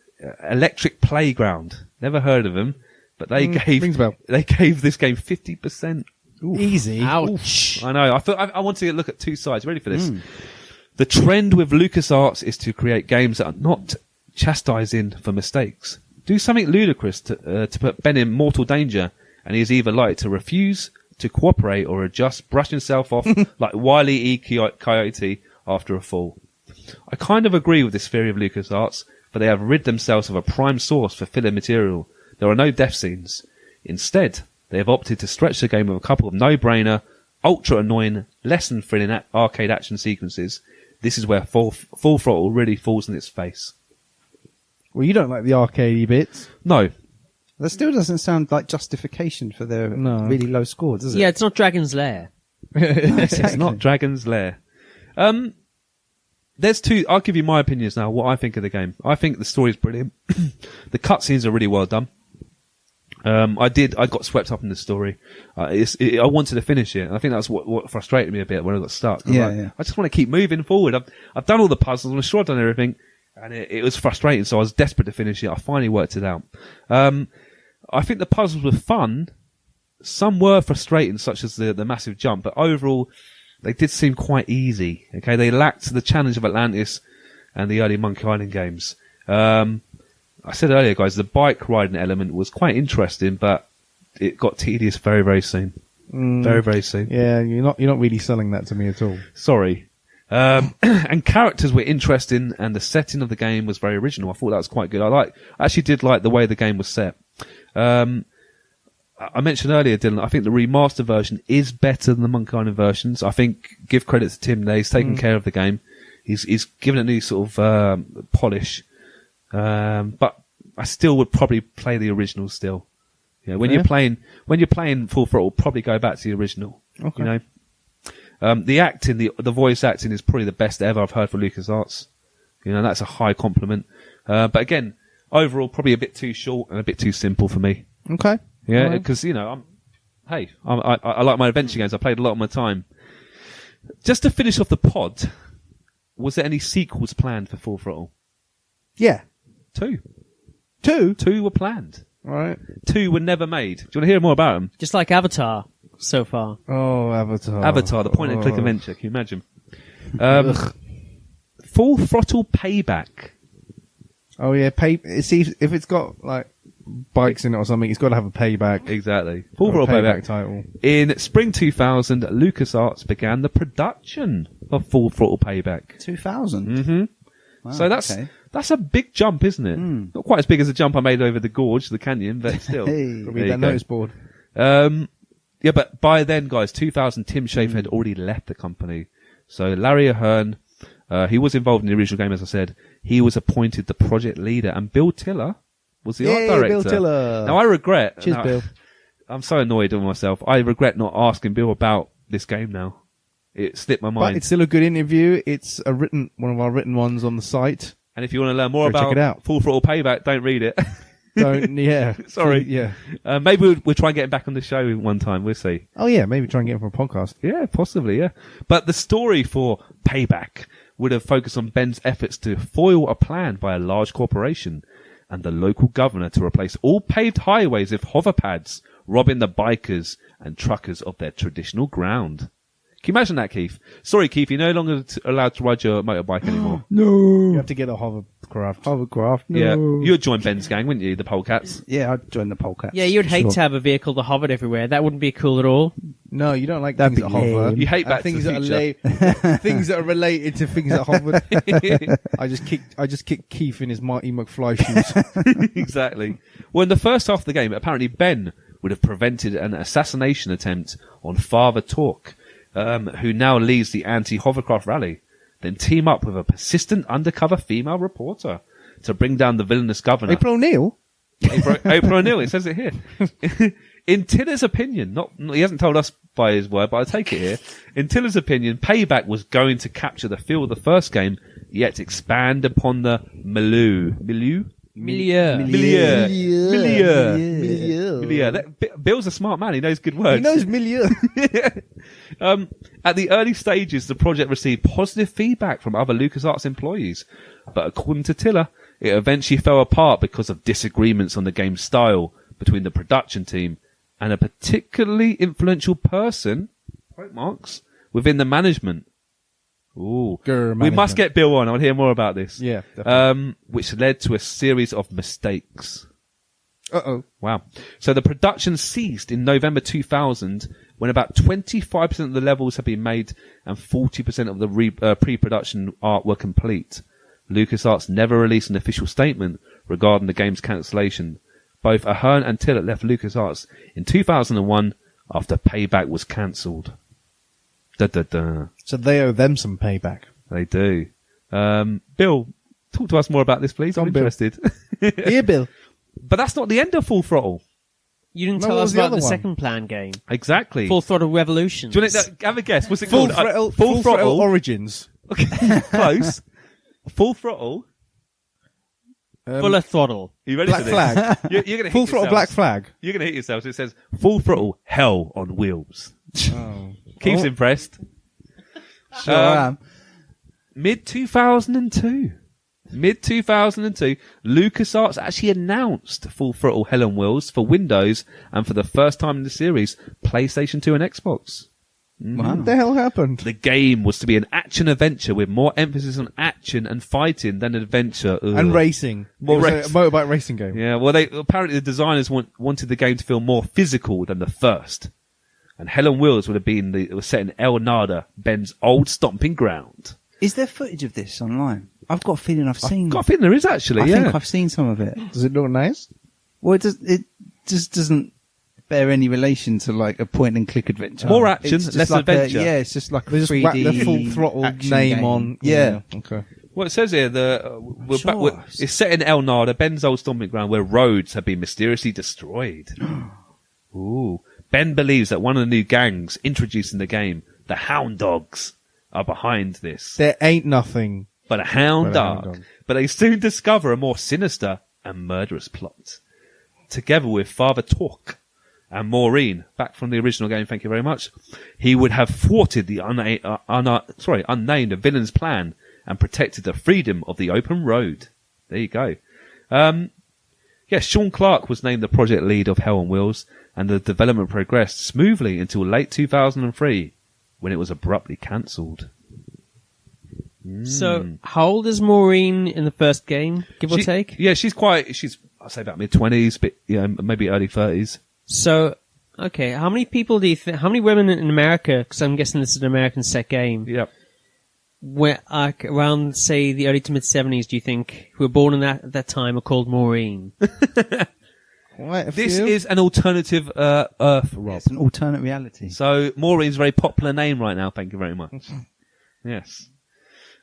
Electric Playground. Never heard of them, but they gave this game 50%. Oof. Easy. Ouch. I know. I want to look at two sides. Ready for this? The trend with LucasArts is to create games that are not chastising for mistakes. Do something ludicrous to put Ben in mortal danger, and he is either likely to refuse to cooperate or just brush himself off like Wile E. Coyote after a fall. I kind of agree with this theory of LucasArts, but they have rid themselves of a prime source for filler material. There are no death scenes. Instead, they have opted to stretch the game with a couple of no-brainer, ultra-annoying, less than thrilling arcade action sequences. This is where Full Throttle really falls in its face. Well, you don't like the arcadey bits. No. That still doesn't sound like justification for their really low score, does it? Yeah, it's not Dragon's Lair. It's not Dragon's Lair. There's two. I'll give you my opinions now. What I think of the game. I think the story is brilliant. The cutscenes are really well done. I got swept up in the story. I wanted to finish it, and I think that's what frustrated me a bit when I got stuck. I just want to keep moving forward. I've done all the puzzles. I'm sure I've done everything, and it was frustrating. So I was desperate to finish it. I finally worked it out. I think the puzzles were fun. Some were frustrating, such as the massive jump, but overall, they did seem quite easy. Okay, they lacked the challenge of Atlantis and the early Monkey Island games. I said earlier, guys, the bike riding element was quite interesting, but it got tedious very, very soon. Very, very soon. Yeah, you're not really selling that to me at all. Sorry. And characters were interesting, and the setting of the game was very original. I thought that was quite good. I actually did like the way the game was set. I mentioned earlier, Dylan, I think the remastered version is better than the Monkey Island versions. I think, give credit to Tim there, he's taken care of the game. He's given it a new sort of polish. But I still would probably play the original still. You know, when you're playing Full Throttle, probably go back to the original. Okay. You know, the acting, the voice acting is probably the best ever I've heard for LucasArts. You know, that's a high compliment. But again, overall, probably a bit too short and a bit too simple for me. Okay. Yeah, because you know, I like my adventure games. I played a lot of my time. Just to finish off the pod, was there any sequels planned for Full Throttle? Yeah. Two were planned. All right. 2 were never made. Do you want to hear more about them? Just like Avatar so far. Oh, Avatar. Avatar, the point-and-click adventure. Can you imagine? Full Throttle Payback. Oh yeah, see if it's got like bikes in it or something, it's got to have a payback. Exactly. Full Throttle Payback title. In spring 2000, LucasArts began the production of Full Throttle Payback. 2000. Mm-hmm. Wow, so that's a big jump, isn't it? Not quite as big as the jump I made over the gorge, the canyon, but still. Read that notice board. Yeah, but by then, guys, 2000, Tim Schafer had already left the company. So Larry Ahern, he was involved in the original game, as I said. He was appointed the project leader, and Bill Tiller was the art director. Bill Tiller. Now I regret. Cheers, Bill. I'm so annoyed with myself. I regret not asking Bill about this game now. It slipped my mind. But it's still a good interview. It's one of our written ones on the site. And if you want to learn more check it out. about Full Throttle Payback, don't read it. Sorry. Yeah. Maybe we'll try and get him back on the show one time. We'll see. Oh yeah, maybe try and get him for a podcast. Yeah, possibly, yeah. But the story for Payback would have focused on Ben's efforts to foil a plan by a large corporation and the local governor to replace all paved highways with hover pads, robbing the bikers and truckers of their traditional ground. Can you imagine that, Keith? Sorry, Keith, you're no longer allowed to ride your motorbike anymore. No. You have to get a hovercraft. No. Yeah. You'd join Ben's gang, wouldn't you? The Polecats. Yeah, I'd join the Polecats. Yeah, you'd hate to have a vehicle that hovered everywhere. That wouldn't be cool at all. No, you don't like things that hover. You hate Back to the Future. Things that are related to things that hover. I just kicked Keith in his Marty McFly shoes. Exactly. Well, in the first half of the game, apparently Ben would have prevented an assassination attempt on Father Torque, who now leads the anti-hovercraft rally, then team up with a persistent undercover female reporter to bring down the villainous governor. April O'Neil? April O'Neil, it says it here. In Tiller's opinion, he hasn't told us by his word, but I take it here. In Tiller's opinion, Payback was going to capture the feel of the first game, yet expand upon the milieu Milieu. Bill's a smart man. He knows good words. He knows milieu. At the early stages, the project received positive feedback from other LucasArts employees, but according to Tiller, it eventually fell apart because of disagreements on the game's style between the production team and a particularly influential person, quote marks, within the management. Ooh. We must get Bill on. I want to hear more about this. Yeah, definitely. Which led to a series of mistakes. Uh-oh. Wow. So the production ceased in November 2000 when about 25% of the levels had been made and 40% of the pre-production art were complete. LucasArts never released an official statement regarding the game's cancellation. Both Ahern and Tillett left LucasArts in 2001 after Payback was cancelled. So they owe them some payback. They do. Bill, talk to us more about this, please. I'm interested. Here, Bill. But that's not the end of Full Throttle. You didn't No, tell what us was the about other the one? second plan game. Exactly. Full Throttle Revolution. Do you want to have a guess? What's it Full called? Throttle, Full Throttle. Origins. Okay, close. Full Throttle. Fuller Throttle. Are you ready Black for this? Flag. You're going to hit Full Throttle yourselves. Black Flag. You're going to hit yourselves. It says Full Throttle Hell on Wheels. Oh. Keeps impressed. Sure am. Mid-2002, LucasArts actually announced Full Throttle Hell on Wheels for Windows and for the first time in the series, PlayStation 2 and Xbox. What the hell happened? The game was to be an action-adventure with more emphasis on action and fighting than adventure. Ugh. And racing. More It was race. a motorbike racing game. Yeah, well, apparently the designers wanted the game to feel more physical than the first. And Hell on Wheels would have been it was set in El Nada, Ben's old stomping ground. Is there footage of this online? I've got a feeling I've seen. Got a feeling there is actually, I yeah. think I've seen some of it. Does it look nice? Well, it just doesn't bear any relation to like a point and click adventure. More action, It's just less like adventure. it's just like They a just 3D whack the Full Throttle action name game. on. Yeah. Okay. Well, it says here Sure. it's set in El Nada, Ben's old stomping ground, where roads have been mysteriously destroyed. Ooh. Ben believes that one of the new gangs introduced in the game, the Hound Dogs, are behind this. There ain't nothing. But a hound But a hound dog. dog. But they soon discover a more sinister and murderous plot. Together with Father Torque and Maureen, back from the original game, thank you very much, he would have thwarted the unnamed villain's plan and protected the freedom of the open road. There you go. Sean Clark was named the project lead of Hell on Wheels, and the development progressed smoothly until late 2003, when it was abruptly cancelled. So, how old is Maureen in the first game, give or take? Yeah, she's I'd say about mid-20s, but maybe early 30s. So, okay, how many people do you think, how many women in America, because I'm guessing this is an American set game, Yep. where, around, say, the early to mid-70s, do you think, who were born in that time are called Maureen? Quite a This few. is an alternative Earth, Rob. It's an alternate reality. So Maureen's a very popular name right now. Thank you very much. Yes.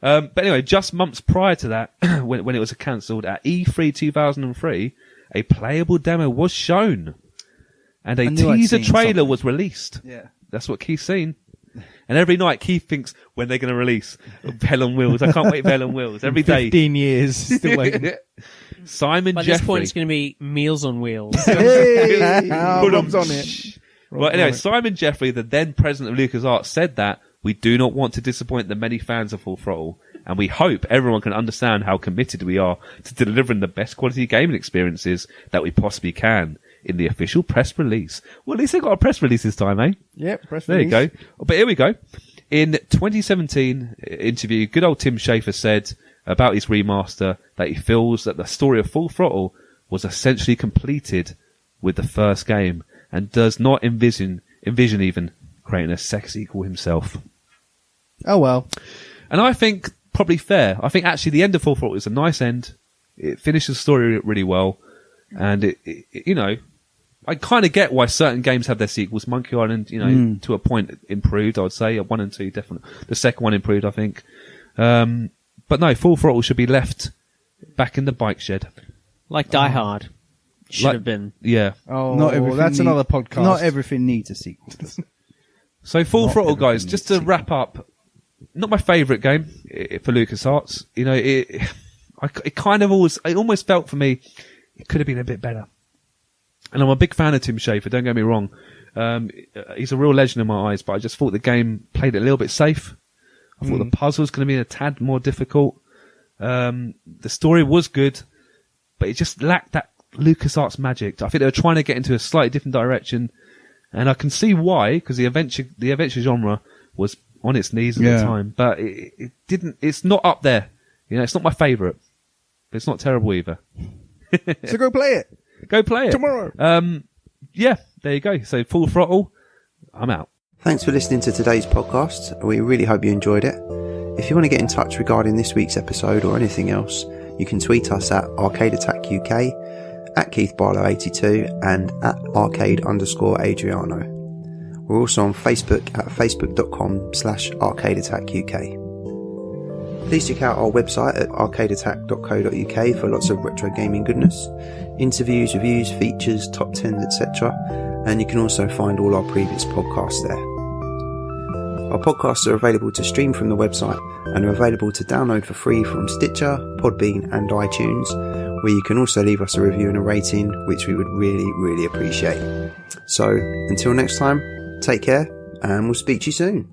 But anyway, just months prior to that, when it was cancelled at E3 2003, a playable demo was shown, and a I knew I'd teaser seen trailer something. was released. Yeah. That's what Keith's seen. And every night Keith thinks when they're going to release Hell on Wheels. I can't wait for Hell on Wheels. Every day. 15 years, still waiting. Simon By Jeffrey. this point, it's going to be Meals on Wheels. Hey! Put 'em- Rob's on it. Well, anyway, Simon Jeffrey, the then president of LucasArts, said that we do not want to disappoint the many fans of Full Throttle, and we hope everyone can understand how committed we are to delivering the best quality gaming experiences that we possibly can in the official press release. Well, at least they got a press release this time, eh? Yep, press There you release. go. But here we go. In 2017 interview, good old Tim Schafer said about his remaster that he feels that the story of Full Throttle was essentially completed with the first game and does not envision even creating a sex sequel himself. Oh well. And I think probably fair. I think actually the end of Full Throttle is a nice end. It finishes the story really well, and it you know, I kind of get why certain games have their sequels. Monkey Island, you know, to a point improved. I would say 1 and 2 definitely. The second one improved, I think. But no, Full Throttle should be left back in the bike shed. Like Die Hard. Should have been. Yeah. Oh, Not everything that's need- another podcast. Not everything needs a sequel. So Full Not Throttle, guys, everything just needs to a wrap up, not my favourite game for LucasArts. You know, It almost felt for me, it could have been a bit better. And I'm a big fan of Tim Schafer, don't get me wrong. He's a real legend in my eyes, but I just thought the game played it a little bit safe. I thought the puzzle was going to be a tad more difficult. The story was good, but it just lacked that LucasArts magic. I think they were trying to get into a slightly different direction, and I can see why, because the adventure genre was on its knees at the time, but it didn't. It's not up there. You know, it's not my favourite, but it's not terrible either. So go play it. Go play it tomorrow. Yeah, there you go. So Full Throttle, I'm out. Thanks for listening to today's podcast. We really hope you enjoyed it. If you want to get in touch regarding this week's episode or anything else, you can tweet us at Arcade Attack UK, at Keith Barlow 82, and at Arcade_Adriano. We're also on Facebook at facebook.com/Arcade Attack UK. Please check out our website at arcadeattack.co.uk for lots of retro gaming goodness, interviews, reviews, features, top 10s, etc. And you can also find all our previous podcasts there. Our podcasts are available to stream from the website and are available to download for free from Stitcher, Podbean and iTunes, where you can also leave us a review and a rating, which we would really, really appreciate. So, until next time, take care and we'll speak to you soon.